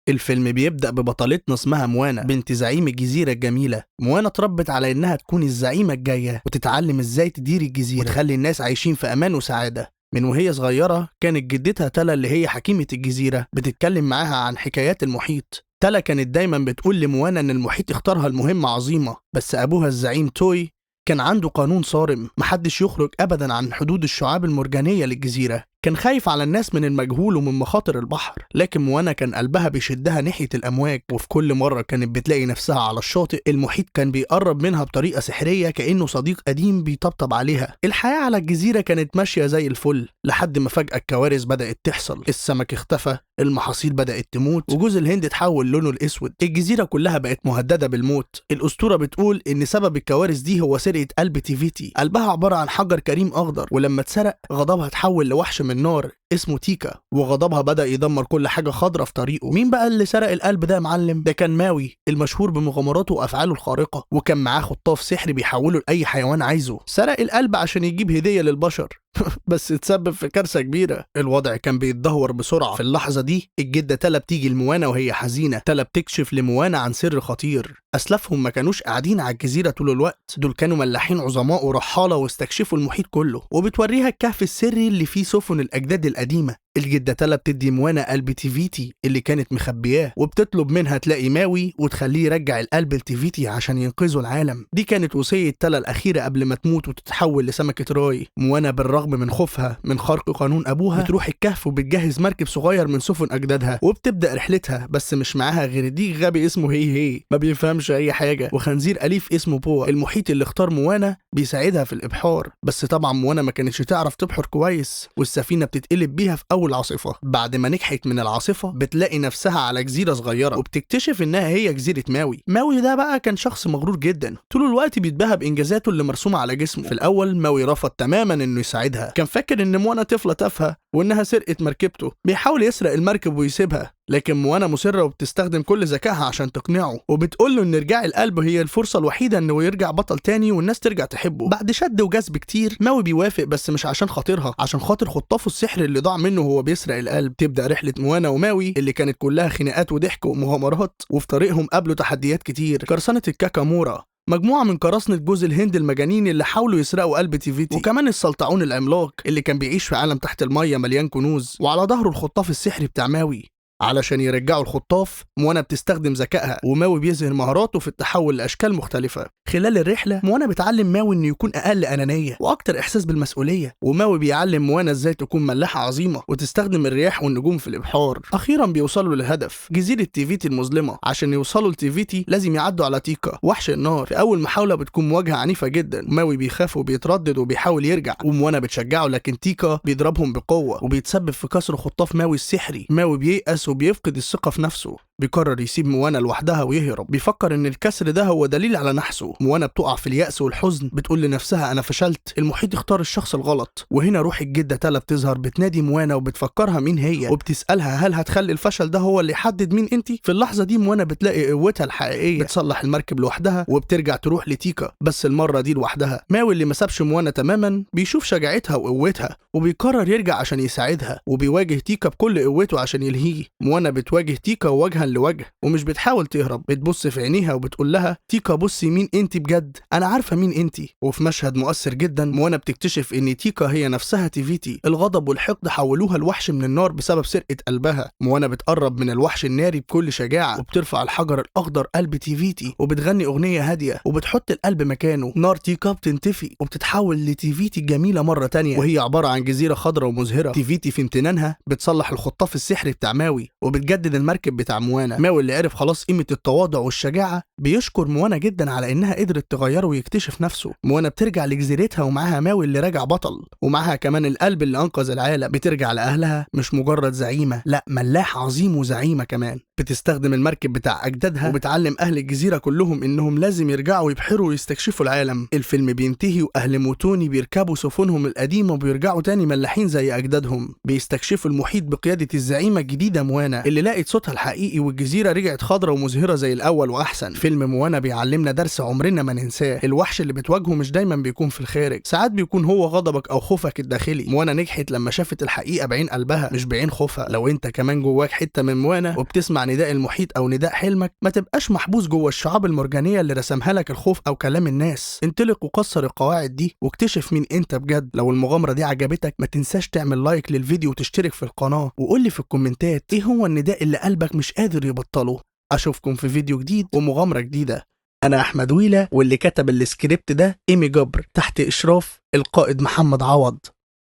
الفيلم بيبدأ ببطلتنا اسمها موانا بنت زعيم الجزيرة الجميلة. موانا اتربت على إنها تكون الزعيمة الجاية وتتعلم إزاي تدير الجزيرة وتخلي الناس عايشين في أمان وسعادة. من وهي صغيرة كانت جدتها تالا اللي هي حكيمة الجزيرة بتتكلم معاها عن حكايات المحيط. تالا كانت دايما بتقول لموانا إن المحيط اختارها لمهمة عظيمة، بس أبوها الزعيم توي كان عنده قانون صارم، محدش يخرج أبدا عن حدود الشعاب المرجانية للجزيرة. كان خايف على الناس من المجهول ومن مخاطر البحر، لكن موانا كان قلبها بيشدها ناحية الأمواج، وفي كل مرة كانت بتلاقي نفسها على الشاطئ المحيط كان بيقرب منها بطريقة سحرية كأنه صديق قديم بيطبطب عليها. الحياة على الجزيرة كانت ماشية زي الفل لحد ما فجأة الكوارث بدأت تحصل. السمك اختفى، المحاصيل بدأت تموت، وجوز الهند اتحول لونه الأسود. الجزيرة كلها بقت مهددة بالموت. الأسطورة بتقول إن سبب الكوارث دي هو سرقة قلب تيفيتي. قلبها عبارة عن حجر كريم أخضر، ولما اتسرق غضبها اتحول لوحش من نار اسمه تيكا، وغضبها بدأ يدمر كل حاجة خضرة في طريقه. مين بقى اللي سرق القلب ده يا معلم؟ ده كان ماوي المشهور بمغامراته وأفعاله الخارقة، وكان معاه خطاف سحري بيحوله لأي حيوان عايزه. سرق القلب عشان يجيب هدية للبشر بس اتسبب في كارثة كبيرة. الوضع كان بيتدهور بسرعة. في اللحظة دي الجدة تالا بتيجي لموانا وهي حزينة. تالا بتكشف لموانا عن سر خطير. أسلافهم ما كانوش قاعدين على الجزيرة طول الوقت، دول كانوا ملاحين عظماء ورحالة واستكشفوا المحيط كله، وبتوريها الكهف السري اللي فيه سفن الأجداد القديمة. الجدة تالا بتدي موانا قلب تيفيتي اللي كانت مخبياه، وبتطلب منها تلاقي ماوي وتخليه يرجع القلب لتيفيتي عشان ينقذوا العالم. دي كانت وصية تالا الأخيرة قبل ما تموت وتتحول لسمكة راي. موانا بالرغم من خوفها من خرق قانون أبوها بتروح الكهف وبتجهز مركب صغير من سفن أجدادها وبتبدأ رحلتها، بس مش معاها غير ديك غبي اسمه هي ما بيفهمش أي حاجة، وخنزير أليف اسمه بوا. المحيط اللي اختار موانا بيساعدها في الإبحار، بس طبعا موانا ما كانتش تعرف تبحر كويس، والسفينة بتتقلب بيها في أول عاصفة. بعد ما نجحت من العاصفة بتلاقي نفسها على جزيرة صغيرة، وبتكتشف إنها هي جزيرة ماوي. ماوي ده بقى كان شخص مغرور جدا، طول الوقت بيتباهى بإنجازاته اللي مرسومة على جسمه. في الأول ماوي رفض تماما إنه يساعدها، كان فاكر إن موانا طفلة تافهة وإنها سرقت مركبته، بيحاول يسرق المركب ويسيبها، لكن موانا مصرة وبتستخدم كل ذكائها عشان تقنعه، وبتقول له إن إرجاع القلب هي الفرصة الوحيدة إنه يرجع بطل تاني والناس ترجع تحبه. بعد شد وجذب كتير ماوي بيوافق، بس مش عشان خاطرها، عشان خاطر خطافه السحر اللي ضاع منه وهو بيسرق القلب. تبدأ رحلة موانا وماوي اللي كانت كلها خناقات وضحك ومغامرات، وفي طريقهم قابلوا تحديات كتير. قرصنة الكاكامورا، مجموعة من قراصنة جوز الهند المجانين اللي حاولوا يسرقوا قلب تيفيتي، وكمان السلطعون العملاق اللي كان بيعيش في عالم تحت المية مليان كنوز، وعلى ظهره الخطاف السحري بتاع ماوي. علشان يرجعوا الخطاف موانا بتستخدم ذكائها، وماوي بيظهر مهاراته في التحول لأشكال مختلفة. خلال الرحلة موانا بتعلم ماوي إنه يكون أقل أنانية وأكتر إحساس بالمسؤولية، وماوي بيعلم موانا إزاي تكون ملاحة عظيمة وتستخدم الرياح والنجوم في الإبحار. أخيرا بيوصلوا للهدف، جزيرة تيفيتي المظلمة. عشان يوصلوا لتيفيتي لازم يعدوا على تيكا وحش النار. في أول محاولة بتكون مواجهة عنيفة جدا، ماوي بيخاف وبيتردد وبيحاول يرجع، وموانا بتشجعه، لكن تيكا بيضربهم بقوة وبيتسبب في كسر خطاف ماوي السحري. ماوي بييأس وبيفقد الثقة في نفسه، بيقرر يسيب موانا لوحدها ويهرب. بيفكر ان الكسر ده هو دليل على نحسه. موانا بتقع في اليأس والحزن، بتقول لنفسها انا فشلت، المحيط اختار الشخص الغلط. وهنا روح الجدة تالا بتظهر، بتنادي موانا وبتفكرها مين هي، وبتسألها هل هتخلي الفشل ده هو اللي يحدد مين انتي. في اللحظة دي موانا بتلاقي قوتها الحقيقية، بتصلح المركب لوحدها وبترجع تروح لتيكا، بس المرة دي لوحدها. ماوي اللي ما سابش موانا تماما بيشوف شجاعتها وقوتها وبيقرر يرجع عشان يساعدها، وبيواجه تيكا بكل قوته عشان يلهيه. موانا بتواجه تيكا وجها لوجه، ومش بتحاول تهرب، بتبص في عينيها وبتقول لها تيكا بصي مين انتي بجد، انا عارفه مين انتي. وفي مشهد مؤثر جدا موانا بتكتشف ان تيكا هي نفسها تيفيتي. الغضب والحقد حولوها لوحش من النار بسبب سرقه قلبها. موانا بتقرب من الوحش الناري بكل شجاعه، وبترفع الحجر الاخضر قلب تيفيتي وبتغني اغنيه هاديه وبتحط القلب مكانه. نار تيكا بتنتفي وبتتحول لتيفيتي الجميله مره تانية، وهي عباره عن جزيره خضراء ومزهره. تيفيتي في امتنانها بتصلح الخطاف السحري بتاع ماوي وبتجدد المركب بتاع موانا. ماوي اللي عرف خلاص قيمة التواضع والشجاعة بيشكر موانا جدا على إنها قدرت تغيره ويكتشف نفسه. موانا بترجع لجزيرتها ومعاها ماوي اللي راجع بطل، ومعاها كمان القلب اللي أنقذ العالم. بترجع لأهلها مش مجرد زعيمة، لا ملاح عظيم وزعيمة كمان. بتستخدم المركب بتاع أجدادها وبتعلم أهل الجزيرة كلهم إنهم لازم يرجعوا يبحروا ويستكشفوا العالم. الفيلم بينتهي وأهل موتوني بيركبوا سفنهم القديمة وبيرجعوا تاني ملاحين زي أجدادهم، بيستكشفوا المحيط بقيادة الزعيمة الجديدة موانا اللي لقت صوتها الحقيقي والجزيرة رجعت خضرة ومزهرة زي الأول وأحسن. فيلم موانا بيعلمنا درس عمرنا ما ننساه، الوحش اللي بتواجهه مش دايما بيكون في الخارج، ساعات بيكون هو غضبك أو خوفك الداخلي. موانا نجحت لما شافت الحقيقة بعين قلبها مش بعين خوفها. لو انت كمان جواك حتة من موانا وبتسمع نداء المحيط أو نداء حلمك، ما تبقاش محبوس جوه الشعاب المرجانية اللي رسمها لك الخوف أو كلام الناس. انطلق وكسر القواعد دي واكتشف مين انت بجد. لو المغامرة دي عجبتك ما تنساش تعمل لايك للفيديو وتشترك في القناة، وقول لي في الكومنتات ايه هو النداء اللي قلبك مش قادر يبطله. اشوفكم في فيديو جديد ومغامرة جديدة. انا احمد ويلة، واللي كتب السكريبت ده ايمي جبر تحت اشراف القائد محمد عوض.